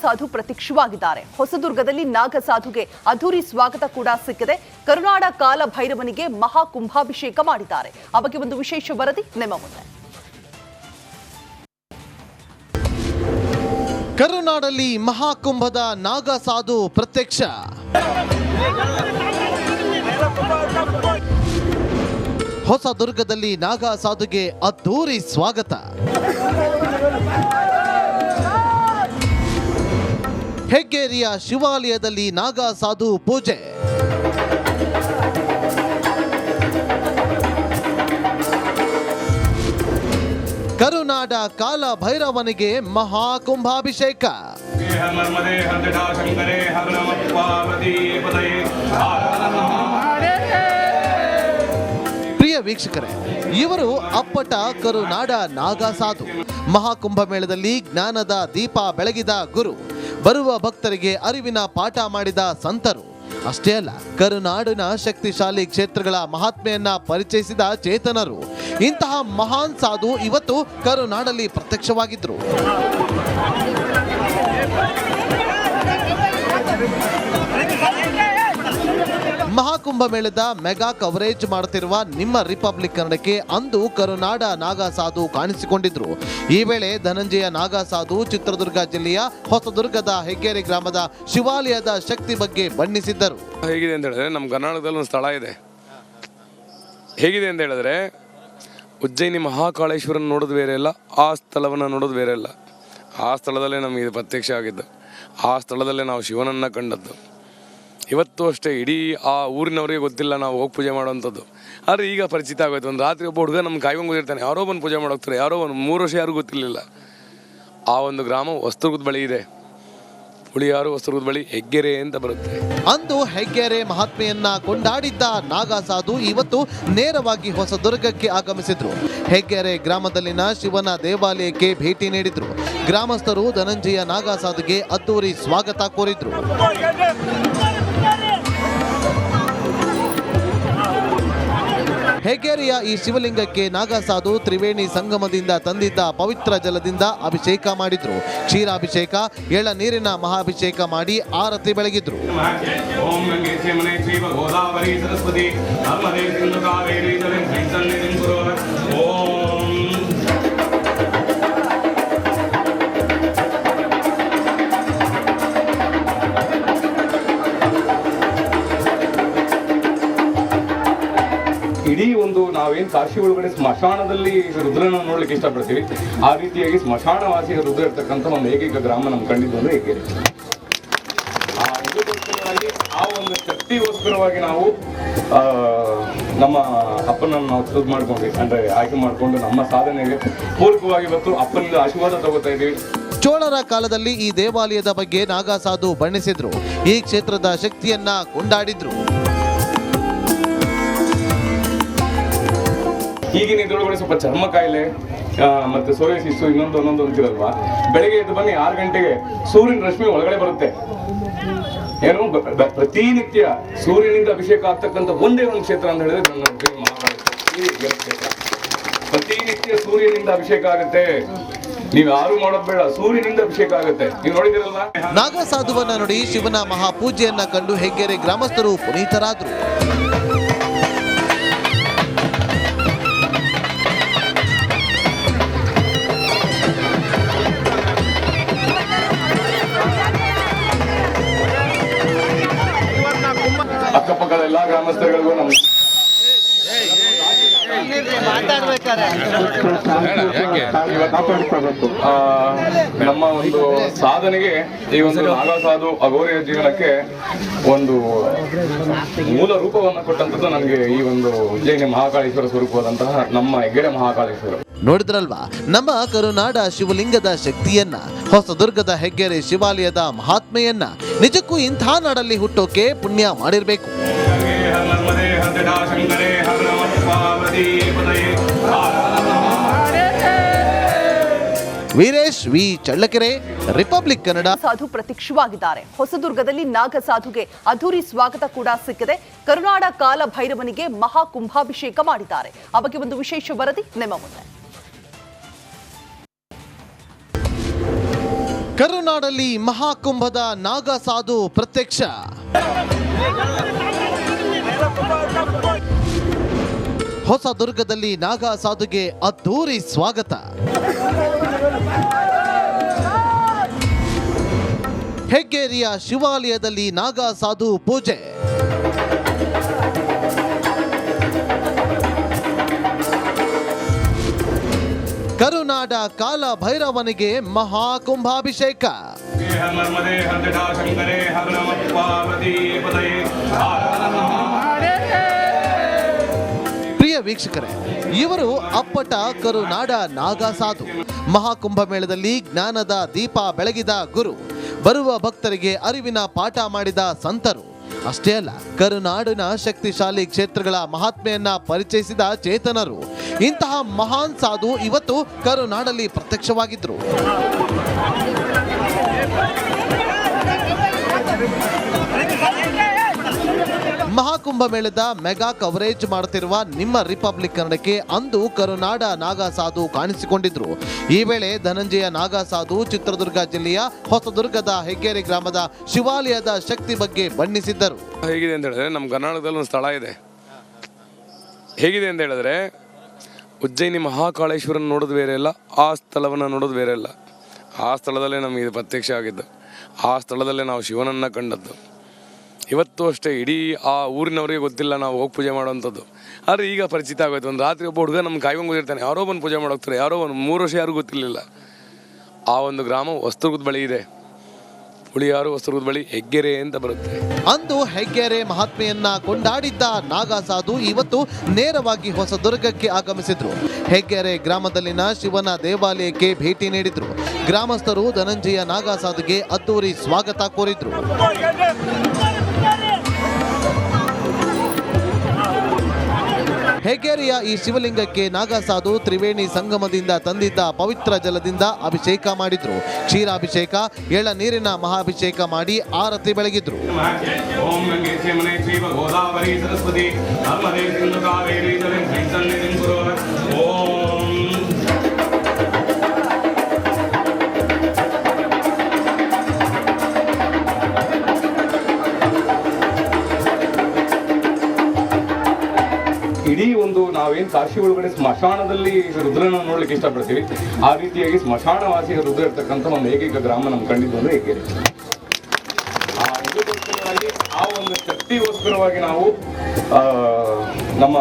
ನಾಗಸಾಧು ಪ್ರತ್ಯಕ್ಷವಾಗಿದ್ದಾರೆ. ಹೊಸದುರ್ಗದಲ್ಲಿ ನಾಗಸಾಧುಗೆ ಅದ್ದೂರಿ ಸ್ವಾಗತ ಕೂಡ ಸಿಕ್ಕಿದೆ. ಕರುನಾಡ ಕಾಲ ಭೈರವನಿಗೆ ಮಹಾ ಕುಂಭಾಭಿಷೇಕ ಮಾಡಿದ್ದಾರೆ. ಆ ಬಗ್ಗೆ ಒಂದು ವಿಶೇಷ ವರದಿ ನಿಮ್ಮ ಮುಂದೆ. ಕರುನಾಡಲ್ಲಿ ಮಹಾಕುಂಭದ ನಾಗಸಾಧು ಪ್ರತ್ಯಕ್ಷ. ಹೊಸದುರ್ಗದಲ್ಲಿ ನಾಗಸಾಧುಗೆ ಅದ್ದೂರಿ ಸ್ವಾಗತ. ಹೆಗ್ಗೇರಿಯ ಶಿವಾಲಯದಲ್ಲಿ ನಾಗಸಾಧು ಪೂಜೆ. ಕರುನಾಡ ಕಾಲ ಭೈರವನಿಗೆ ಮಹಾಕುಂಭಾಭಿಷೇಕ. ಪ್ರಿಯ ವೀಕ್ಷಕರೇ, ಇವರು ಅಪ್ಪಟ ಕರುನಾಡ ನಾಗಸಾಧು. ಮಹಾಕುಂಭ ಮೇಳದಲ್ಲಿ ಜ್ಞಾನದ ದೀಪ ಬೆಳಗಿದ ಗುರು, ಬರುವ ಭಕ್ತರಿಗೆ ಅರಿವಿನ ಪಾಠ ಮಾಡಿದ ಸಂತರು. ಅಷ್ಟೇ ಅಲ್ಲ, ಕರುನಾಡಿನ ಶಕ್ತಿಶಾಲಿ ಕ್ಷೇತ್ರಗಳ ಮಹಾತ್ಮೆಯನ್ನ ಪರಿಚಯಿಸಿದ ಚೇತನರು. ಇಂತಹ ಮಹಾನ್ ಸಾಧು ಇವತ್ತು ಕರುನಾಡಲ್ಲಿ ಪ್ರತ್ಯಕ್ಷವಾಗಿದ್ರು. ಮಹಾಕುಂಭ ಮೇಳದ ಮೆಗಾ ಕವರೇಜ್ ಮಾಡುತ್ತಿರುವ ನಿಮ್ಮ ರಿಪಬ್ಲಿಕ್ ಕನ್ನಡಕ್ಕೆ ಅಂದು ಕರುನಾಡ ನಾಗಸಾಧು ಕಾಣಿಸಿಕೊಂಡಿದ್ರು. ಈ ವೇಳೆ ಧನಂಜಯ ನಾಗಸಾಧು ಚಿತ್ರದುರ್ಗ ಜಿಲ್ಲೆಯ ಹೊಸದುರ್ಗದ ಹೆಗ್ಗೇರಿ ಗ್ರಾಮದ ಶಿವಾಲಯದ ಶಕ್ತಿ ಬಗ್ಗೆ ಬಣ್ಣಿಸಿದ್ದರು. ಹೇಗಿದೆ ಅಂತ ಹೇಳಿದ್ರೆ, ನಮ್ಮ ಕರ್ನಾಟಕದಲ್ಲಿ ಒಂದು ಸ್ಥಳ ಇದೆ. ಹೇಗಿದೆ ಅಂತ ಹೇಳಿದ್ರೆ, ಉಜ್ಜಯಿನಿ ಮಹಾಕಾಳೇಶ್ವರನ ನೋಡೋದು ಬೇರೆ ಇಲ್ಲ, ಆ ಸ್ಥಳವನ್ನು ನೋಡೋದು ಬೇರೆ ಇಲ್ಲ. ಆ ಸ್ಥಳದಲ್ಲೇ ನಮಗೆ ಪ್ರತ್ಯಕ್ಷ ಆಗಿದ್ದು, ಆ ಸ್ಥಳದಲ್ಲೇ ನಾವು ಶಿವನನ್ನು ಕಂಡದ್ದು. ಇವತ್ತು ಅಷ್ಟೇ ಇಡೀ ಆ ಊರಿನವರಿಗೆ ಗೊತ್ತಿಲ್ಲ ನಾವು ಹೋಗಿ ಪೂಜೆ ಮಾಡೋವಂಥದ್ದು. ಆದರೆ ಈಗ ಪರಿಚಿತ ಆಗೋಯ್ತು. ಒಂದು ರಾತ್ರಿ ಒಬ್ಬ ಹುಡುಗ ನಮ್ಗೆ ಕಾಯ್ಕೊಂಡು ಕೂತಿರ್ತಾನೆ, ಯಾರೋ ಬಂದು ಪೂಜೆ ಮಾಡೋಗ್ತಾರೆ, ಯಾರೋ ಒಂದು 3 ವರ್ಷ ಯಾರಿಗೂ ಗೊತ್ತಿರಲಿಲ್ಲ. ಆ ಒಂದು ಗ್ರಾಮ ಹೊಸದುರ್ಗದ ಬಳಿ ಇದೆ. ಹುಳಿಯಾರು ಹೊಸದುರ್ಗದ ಬಳಿ ಹೆಗ್ಗೆರೆ ಅಂತ ಬರುತ್ತೆ. ಅಂದು ಹೆಗ್ಗೆರೆ ಮಹಾತ್ಮೆಯನ್ನ ಕೊಂಡಾಡಿದ್ದ ನಾಗಸಾಧು ಇವತ್ತು ನೇರವಾಗಿ ಹೊಸದುರ್ಗಕ್ಕೆ ಆಗಮಿಸಿದ್ರು. ಹೆಗ್ಗೆರೆ ಗ್ರಾಮದಲ್ಲಿನ ಶಿವನ ದೇವಾಲಯಕ್ಕೆ ಭೇಟಿ ನೀಡಿದ್ರು. ಗ್ರಾಮಸ್ಥರು ಧನಂಜಯ ನಾಗಸಾಧುಗೆ ಅದ್ದೂರಿ ಸ್ವಾಗತ ಕೋರಿದ್ರು. ಹೆಗ್ಗೇರಿಯ ಈ ಶಿವಲಿಂಗಕ್ಕೆ ನಾಗಸಾಧು ತ್ರಿವೇಣಿ ಸಂಗಮದಿಂದ ತಂದಿದ್ದ ಪವಿತ್ರ ಜಲದಿಂದ ಅಭಿಷೇಕ ಮಾಡಿದ್ರು. ಕ್ಷೀರಾಭಿಷೇಕ, ಎಳನೀರಿನ ಮಹಾಭಿಷೇಕ ಮಾಡಿ ಆರತಿ ಬೆಳಗಿದ್ರು. ಇಡೀ ಒಂದು ನಾವೇನು ಕಾಶಿ ಒಳಗಡೆ ಸ್ಮಶಾನದಲ್ಲಿ ರುದ್ರನ ನೋಡ್ಲಿಕ್ಕೆ ಇಷ್ಟಪಡ್ತೀವಿ, ಆ ರೀತಿಯಾಗಿ ಸ್ಮಶಾನವಾಸಿ ರುದ್ರ ಇರ್ತಕ್ಕಂಥ ಒಂದು ಏಕೈಕ ಗ್ರಾಮ ನಮ್ಗೆ ಕಂಡಿದ್ದು ಅಂದ್ರೆ ಹೆಗ್ಗೇರಿ. ಇದಕ್ಕೋಸ್ಕರವಾಗಿ ಆ ಒಂದು ಶಕ್ತಿಗೋಸ್ಕರವಾಗಿ ನಾವು ನಮ್ಮ ಅಪ್ಪನನ್ನು ನಾವು ಚೂಸ್ ಮಾಡ್ಕೊಂಡ್ವಿ, ಅಂದ್ರೆ ಆಯ್ಕೆ ಮಾಡಿಕೊಂಡು ನಮ್ಮ ಸಾಧನೆಗೆ ಪೂರಕವಾಗಿ ಇವತ್ತು ಅಪ್ಪನಿಂದ ಆಶೀರ್ವಾದ ತಗೋತಾ ಇದ್ದೀವಿ. ಚೋಳರ ಕಾಲದಲ್ಲಿ ಈ ದೇವಾಲಯದ ಬಗ್ಗೆ ನಾಗಸಾಧು ಬಣ್ಣಿಸಿದ್ರು. ಈ ಕ್ಷೇತ್ರದ ಶಕ್ತಿಯನ್ನ ಕೊಂಡಾಡಿದ್ರು. ಈಗಿನ ಇದ್ರೊಳಗಡೆ ಸ್ವಲ್ಪ ಚರ್ಮ ಕಾಯಿಲೆ ಮತ್ತೆ ಸೋರಿಯಾಸಿಸ್ ಇನ್ನೊಂದು ಅಂತಿರಲ್ವಾ, ಬೆಳಗ್ಗೆ ಎದ್ದು ಬನ್ನಿ 6 ಗಂಟೆಗೆ ಸೂರ್ಯನ ರಶ್ಮಿ ಒಳಗಡೆ ಬರುತ್ತೆ. ಏನು ಪ್ರತಿನಿತ್ಯ ಸೂರ್ಯನಿಂದ ಅಭಿಷೇಕ ಆಗ್ತಕ್ಕಂಥ ಒಂದೇ ಒಂದು ಕ್ಷೇತ್ರ ಅಂತ ಹೇಳಿದ್ರೆ ನನ್ನ ಕ್ಷೇತ್ರ. ಪ್ರತಿನಿತ್ಯ ಸೂರ್ಯನಿಂದ ಅಭಿಷೇಕ ಆಗುತ್ತೆ. ನೀವು ಯಾರು ಮಾಡೋದು ಬೇಡ, ಸೂರ್ಯನಿಂದ ಅಭಿಷೇಕ ಆಗುತ್ತೆ. ನೀವು ನೋಡಿದಿರಲ್ಲ. ನಾಗಸಾಧುವನ್ನ ನೋಡಿ ಶಿವನ ಮಹಾಪೂಜೆಯನ್ನ ಕಂಡು ಹೆಗ್ಗೆರೆ ಗ್ರಾಮಸ್ಥರು ಪುನೀತರಾದ್ರು. ಅಕ್ಕಪಕ್ಕದ ಎಲ್ಲಾ ಗ್ರಾಮಸ್ಥರುಗಳಿಗೂ ನಮ್ಮ ಒಂದು ಸಾಧನೆಗೆ ಈ ಒಂದು ನಾಗಸಾಧು ಅಘೋರಿಯ ಜೀವನಕ್ಕೆ ಒಂದು ಮೂಲ ರೂಪವನ್ನು ಕೊಟ್ಟಂತದ್ದು ನನಗೆ ಈ ಒಂದು ಉಜ್ಜಯಿನಿ ಮಹಾಕಾಳೇಶ್ವರ ಸ್ವರೂಪವಾದಂತಹ ನಮ್ಮ ಹೆಗ್ಗೆರೆ ಮಹಾಕಾಳೇಶ್ವರ. ನೋಡಿದ್ರಲ್ವಾ ನಮ್ಮ ಕರುನಾಡ ಶಿವಲಿಂಗದ ಶಕ್ತಿಯನ್ನ, ಹೊಸದುರ್ಗದ ಹೆಗ್ಗೆರೆ ಶಿವಾಲಯದ ಮಹಾತ್ಮೆಯನ್ನ. ನಿಜಕ್ಕೂ ಇಂಥ ನಾಡಲ್ಲಿ ಹುಟ್ಟೋಕೆ ಪುಣ್ಯ ಮಾಡಿರ್ಬೇಕು. Veeresh V Challakere, Republic Kannada. ಸಾಧು ಪ್ರತ್ಯಕ್ಷವಾಗಿದ್ದಾರೆ. ಹೊಸದುರ್ಗದಲ್ಲಿ ನಾಗಸಾಧುಗೆ ಅದ್ದೂರಿ ಸ್ವಾಗತ ಕೂಡ ಸಿಕ್ಕಿದೆ. ಕರುನಾಡ ಕಾಲ ಭೈರವನಿಗೆ ಮಹಾ ಕುಂಭಾಭಿಷೇಕ ಮಾಡಿದ್ದಾರೆ. ಆ ಬಗ್ಗೆ ಒಂದು ವಿಶೇಷ ವರದಿ ನಿಮ್ಮ ಮುಂದೆ. ಕರುನಾಡಲ್ಲಿ ಮಹಾಕುಂಭದ ನಾಗಸಾಧು ಪ್ರತ್ಯಕ್ಷ. ಹೊಸದುರ್ಗದಲ್ಲಿ ನಾಗಸಾಧುಗೆ ಅದ್ದೂರಿ ಸ್ವಾಗತ. ಹೆಗ್ಗೇರಿಯ ಶಿವಾಲಯದಲ್ಲಿ ನಾಗಸಾಧು ಪೂಜೆ. ಕರುನಾಡ ಕಾಲ ಭೈರವನಿಗೆ ಮಹಾಕುಂಭಾಭಿಷೇಕ. ಪ್ರಿಯ ವೀಕ್ಷಕರೇ, ಇವರು ಅಪ್ಪಟ ಕರುನಾಡ ನಾಗಸಾಧು. ಮಹಾಕುಂಭ ಮೇಳದಲ್ಲಿ ಜ್ಞಾನದ ದೀಪ ಬೆಳಗಿದ ಗುರು, ಬರುವ ಭಕ್ತರಿಗೆ ಅರಿವಿನ ಪಾಠ ಮಾಡಿದ ಸಂತರು. ಅಷ್ಟೇ ಅಲ್ಲ, ಕರುನಾಡಿನ ಶಕ್ತಿಶಾಲಿ ಕ್ಷೇತ್ರಗಳ ಮಹಾತ್ಮೆಯನ್ನ ಪರಿಚಯಿಸಿದ ಚೇತನರು. ಇಂತಹ ಮಹಾನ್ ಸಾಧು ಇವತ್ತು ಕರುನಾಡಲ್ಲಿ ಪ್ರತ್ಯಕ್ಷವಾಗಿದ್ರು. ಮಹಾಕುಂಭ ಮೇಳದ ಮೆಗಾ ಕವರೇಜ್ ಮಾಡುತ್ತಿರುವ ನಿಮ್ಮ ರಿಪಬ್ಲಿಕ್ ಕನ್ನಡಕ್ಕೆ ಅಂದು ಕರುನಾಡ ನಾಗಸಾಧು ಕಾಣಿಸಿಕೊಂಡಿದ್ರು. ಈ ವೇಳೆ ಧನಂಜಯ ನಾಗಸಾಧು ಚಿತ್ರದುರ್ಗ ಜಿಲ್ಲೆಯ ಹೊಸದುರ್ಗದ ಹೆಗ್ಗೇರಿ ಗ್ರಾಮದ ಶಿವಾಲಯದ ಶಕ್ತಿ ಬಗ್ಗೆ ಬಣ್ಣಿಸಿದ್ದರು. ಹೇಗಿದೆ ಅಂತ ಹೇಳಿದ್ರೆ, ನಮ್ಮ ಕರ್ನಾಟಕದಲ್ಲಿ ಒಂದು ಸ್ಥಳ ಇದೆ. ಹೇಗಿದೆ ಅಂತ ಹೇಳಿದ್ರೆ, ಉಜ್ಜಯಿನಿ ಮಹಾಕಾಳೇಶ್ವರನ ನೋಡೋದು ಬೇರೆ ಇಲ್ಲ, ಆ ಸ್ಥಳವನ್ನು ನೋಡೋದು ಬೇರೆ ಇಲ್ಲ. ಆ ಸ್ಥಳದಲ್ಲೇ ನಮಗೆ ಇದು ಪ್ರತ್ಯಕ್ಷ ಆಗಿದ್ದು, ಆ ಸ್ಥಳದಲ್ಲೇ ನಾವು ಶಿವನನ್ನು ಕಂಡದ್ದು. ಇವತ್ತು ಅಷ್ಟೇ ಇಡೀ ಆ ಊರಿನವರಿಗೆ ಗೊತ್ತಿಲ್ಲ ನಾವು ಹೋಗಿ ಪೂಜೆ ಮಾಡೋವಂಥದ್ದು. ಆದರೆ ಈಗ ಪರಿಚಿತ ಆಗೋಯ್ತು. ಒಂದು ರಾತ್ರಿ ಒಬ್ಬ ಹುಡುಗ ನಮ್ಮ ಕಾಯ್ಕೊಂಡು ಕೂತಿರ್ತಾನೆ, ಯಾರೋ ಬಂದು ಪೂಜೆ ಮಾಡೋಗ್ತಾರೆ, ಯಾರೋ ಒಂದು 3 ವರ್ಷ ಯಾರಿಗೂ ಗೊತ್ತಿರಲಿಲ್ಲ. ಆ ಒಂದು ಗ್ರಾಮ ಹೊಸದುರ್ಗದ ಬಳಿ ಇದೆ. ಹುಳಿಯಾರು ಹೊಸದುರ್ಗದ ಬಳಿ ಹೆಗ್ಗೆರೆ ಅಂತ ಬರುತ್ತೆ. ಅಂದು ಹೆಗ್ಗೆರೆ ಮಹಾತ್ಮೆಯನ್ನ ಕೊಂಡಾಡಿದ್ದ ನಾಗಸಾಧು ಇವತ್ತು ನೇರವಾಗಿ ಹೊಸದುರ್ಗಕ್ಕೆ ಆಗಮಿಸಿದ್ರು. ಹೆಗ್ಗೆರೆ ಗ್ರಾಮದಲ್ಲಿನ ಶಿವನ ದೇವಾಲಯಕ್ಕೆ ಭೇಟಿ ನೀಡಿದ್ರು. ಗ್ರಾಮಸ್ಥರು ಧನಂಜಯ ನಾಗಸಾಧುಗೆ ಅದ್ದೂರಿ ಸ್ವಾಗತ ಕೋರಿದ್ರು. ಹೆಗ್ಗೇರಿಯ ಈ ಶಿವಲಿಂಗಕ್ಕೆ ನಾಗಸಾಧು ತ್ರಿವೇಣಿ ಸಂಗಮದಿಂದ ತಂದಿದ್ದ ಪವಿತ್ರ ಜಲದಿಂದ ಅಭಿಷೇಕ ಮಾಡಿದ್ರು. ಕ್ಷೀರಾಭಿಷೇಕ, ಎಳನೀರಿನ ಮಹಾಭಿಷೇಕ ಮಾಡಿ ಆರತಿ ಬೆಳಗಿದ್ರು. ಇಡೀ ಒಂದು ನಾವೇನು ಕಾಶಿ ಒಳಗಡೆ ಸ್ಮಶಾನದಲ್ಲಿ ರುದ್ರನ ನೋಡ್ಲಿಕ್ಕೆ ಇಷ್ಟಪಡ್ತೀವಿ, ಆ ರೀತಿಯಾಗಿ ಸ್ಮಶಾನವಾಸಿ ರುದ್ರ ಇರ್ತಕ್ಕಂಥ ಒಂದು ಏಕೈಕ ಗ್ರಾಮ ನಮ್ಗೆ ಕಂಡಿದ್ದು ಅಂದ್ರೆ ಹೆಗ್ಗೇರಿ. ಇದಕ್ಕೋಸ್ಕರವಾಗಿ ಆ ಒಂದು ಶಕ್ತಿಗೋಸ್ಕರವಾಗಿ ನಾವು ನಮ್ಮ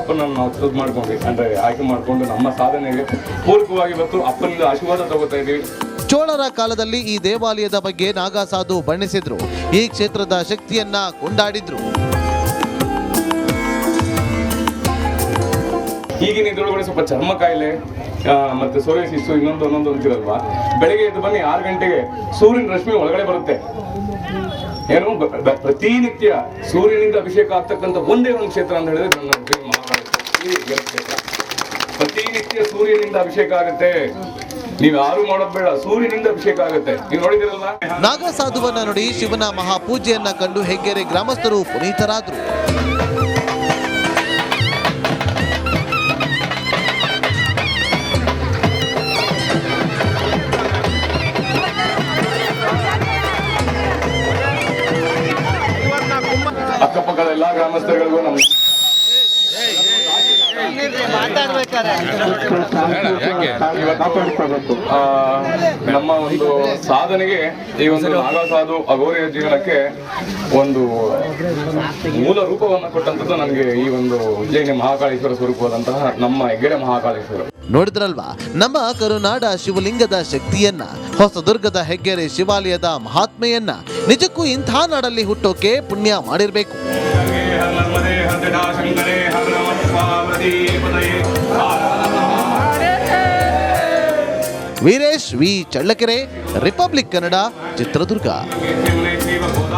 ಅಪ್ಪನನ್ನು ನಾವು ಚೂಸ್ ಮಾಡ್ಕೊಂಡ್ವಿ, ಅಂದ್ರೆ ಆಯ್ಕೆ ಮಾಡಿಕೊಂಡು ನಮ್ಮ ಸಾಧನೆಗೆ ಪೂರಕವಾಗಿ ಇವತ್ತು ಅಪ್ಪನಿಂದ ಆಶೀರ್ವಾದ ತಗೋತಾ ಇದ್ದೀವಿ. ಚೋಳರ ಕಾಲದಲ್ಲಿ ಈ ದೇವಾಲಯದ ಬಗ್ಗೆ ನಾಗಸಾಧು ಬಣ್ಣಿಸಿದ್ರು. ಈ ಕ್ಷೇತ್ರದ ಶಕ್ತಿಯನ್ನ ಕೊಂಡಾಡಿದ್ರು. ಈಗಿನ ಇದ್ರೊಳಗಡೆ ಸ್ವಲ್ಪ ಚರ್ಮ ಕಾಯಿಲೆ ಮತ್ತೆ ಸೋರಿಯಾಸಿಸ್ ಇನ್ನೊಂದು ಅಂತಿರಲ್ವಾ, ಬೆಳಗ್ಗೆ ಎದ್ದು ಬನ್ನಿ 6 ಗಂಟೆಗೆ ಸೂರ್ಯನ ರಶ್ಮಿ ಒಳಗಡೆ ಬರುತ್ತೆ. ಏನು ಪ್ರತಿನಿತ್ಯ ಸೂರ್ಯನಿಂದ ಅಭಿಷೇಕ ಆಗ್ತಕ್ಕಂಥ ಒಂದೇ ಒಂದು ಕ್ಷೇತ್ರ ಅಂತ ಹೇಳಿದ್ರೆ ನನ್ನ ಮಹಾಕಾಳೇಶ್ವರ ಕ್ಷೇತ್ರ. ಪ್ರತಿನಿತ್ಯ ಸೂರ್ಯನಿಂದ ಅಭಿಷೇಕ ಆಗುತ್ತೆ. ನೀವು ಯಾರು ಮಾಡೋದು ಬೇಡ, ಸೂರ್ಯನಿಂದ ಅಭಿಷೇಕ ಆಗುತ್ತೆ. ನೀವು ನೋಡಿದಿರಲ್ಲ. ನಾಗಸಾಧುವನ್ನ ನೋಡಿ ಶಿವನ ಮಹಾಪೂಜೆಯನ್ನ ಕಂಡು ಹೆಗ್ಗೆರೆ ಗ್ರಾಮಸ್ಥರು ಪುನೀತರಾದ್ರು. ಅಕ್ಕಪಕ್ಕದ ಎಲ್ಲಾ ಗ್ರಾಮಸ್ಥರುಗಳಿಗೂ ನಮ್ಮ ನಮ್ಮ ಒಂದು ಸಾಧನೆಗೆ ಈ ಒಂದು ನಾಗಸಾಧು ಅಘೋರಿಯ ಜೀವನಕ್ಕೆ ಒಂದು ಮೂಲ ರೂಪವನ್ನು ಕೊಟ್ಟಂತದ್ದು ನನಗೆ ಈ ಒಂದು ಉಜ್ಜಯಿನಿ ಮಹಾಕಾಳೇಶ್ವರ ಸ್ವರೂಪವಾದಂತಹ ನಮ್ಮ ಹೆಗ್ಗೆರೆ ಮಹಾಕಾಳೇಶ್ವರ. ನೋಡಿದ್ರಲ್ವಾ ನಮ್ಮ ಕರುನಾಡ ಶಿವಲಿಂಗದ ಶಕ್ತಿಯನ್ನ, ಹೊಸದುರ್ಗದ ಹೆಗ್ಗೆರೆ ಶಿವಾಲಯದ ಮಹಾತ್ಮೆಯನ್ನ. ನಿಜಕ್ಕೂ ಇಂಥ ನಾಡಲ್ಲಿ ಹುಟ್ಟೋಕೆ ಪುಣ್ಯ ಮಾಡಿರ್ಬೇಕು. Veeresh V Challakere, Republic Kannada, Chitradurga.